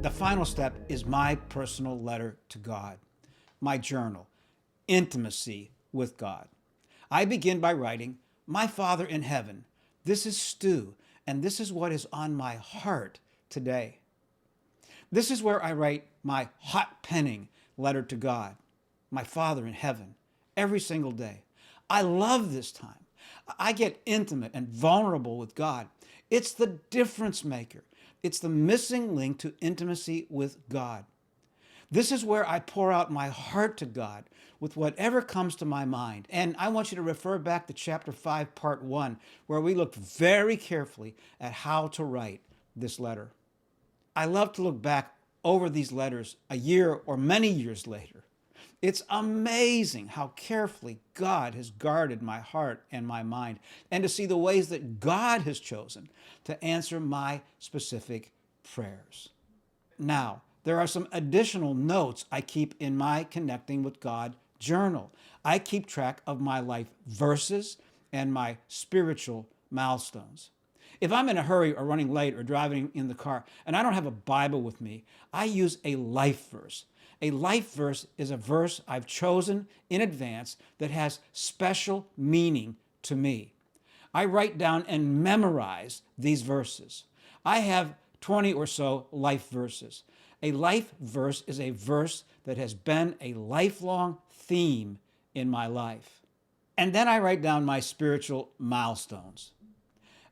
The final step is my personal letter to God, my journal, intimacy with God. I begin by writing, "My Father in heaven, this is Stu, and this is what is on my heart today." This is where I write my hot penning letter to God, my Father in heaven, every single day. I love this time. I get intimate and vulnerable with God. It's the difference maker. It's the missing link to intimacy with God. This is where I pour out my heart to God with whatever comes to my mind. And I want you to refer back to chapter 5, part 1, where we looked very carefully at how to write this letter. I love to look back over these letters a year or many years later. It's amazing how carefully God has guarded my heart and my mind, and to see the ways that God has chosen to answer my specific prayers. Now, there are some additional notes I keep in my Connecting with God journal. I keep track of my life verses and my spiritual milestones. If I'm in a hurry or running late or driving in the car and I don't have a Bible with me, I use a life verse. A life verse is a verse I've chosen in advance that has special meaning to me. I write down and memorize these verses. I have 20 or so life verses. A life verse is a verse that has been a lifelong theme in my life. And then I write down my spiritual milestones.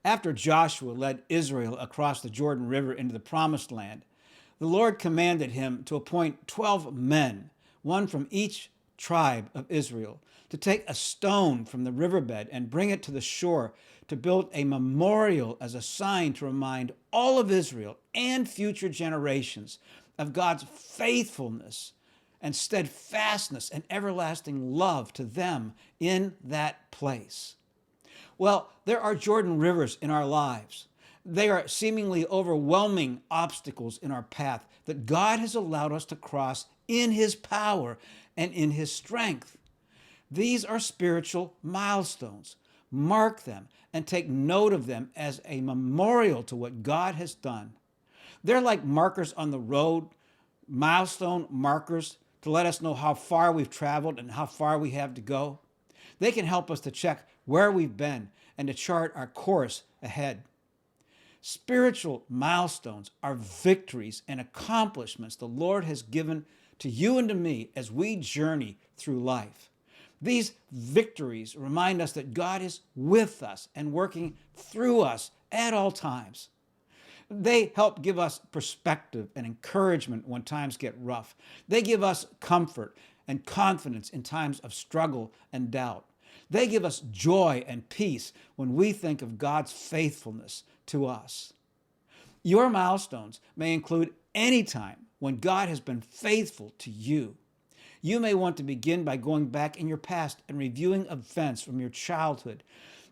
After Joshua led Israel across the Jordan River into the Promised Land, the Lord commanded him to appoint 12 men, one from each tribe of Israel, to take a stone from the riverbed and bring it to the shore to build a memorial as a sign to remind all of Israel and future generations of God's faithfulness and steadfastness and everlasting love to them in that place. Well, there are Jordan rivers in our lives. They are seemingly overwhelming obstacles in our path that God has allowed us to cross in His power and in His strength. These are spiritual milestones. Mark them and take note of them as a memorial to what God has done. They're like markers on the road, milestone markers to let us know how far we've traveled and how far we have to go. They can help us to check where we've been and to chart our course ahead. Spiritual milestones are victories and accomplishments the Lord has given to you and to me as we journey through life. These victories remind us that God is with us and working through us at all times. They help give us perspective and encouragement when times get rough. They give us comfort and confidence in times of struggle and doubt. They give us joy and peace when we think of God's faithfulness to us. Your milestones may include any time when God has been faithful to you. You may want to begin by going back in your past and reviewing events from your childhood.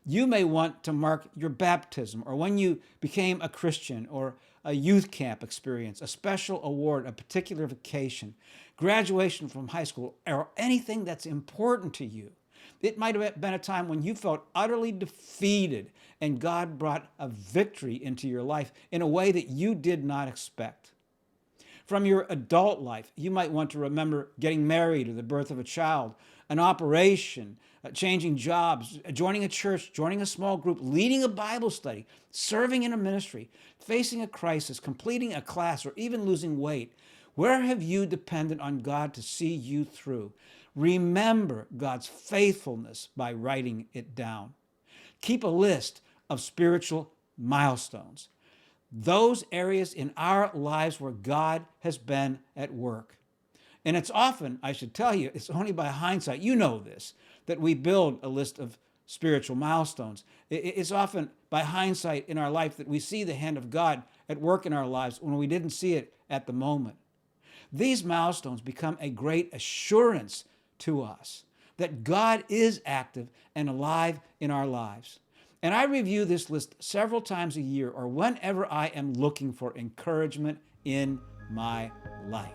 You may want to mark your baptism, or when you became a Christian, or a youth camp experience, a special award, a particular vacation, graduation from high school, or anything that's important to you. It might have been a time when you felt utterly defeated and God brought a victory into your life in a way that you did not expect. From your adult life, you might want to remember getting married or the birth of a child, an operation, changing jobs, joining a church, joining a small group, leading a Bible study, serving in a ministry, facing a crisis, completing a class, or even losing weight. Where have you depended on God to see you through? Remember God's faithfulness by writing it down. Keep a list of spiritual milestones, those areas in our lives where God has been at work. And it's often, I should tell you, it's only by hindsight, you know this, that we build a list of spiritual milestones. It's often by hindsight in our life that we see the hand of God at work in our lives when we didn't see it at the moment. These milestones become a great assurance to us that God is active and alive in our lives. And I review this list several times a year or whenever I am looking for encouragement in my life.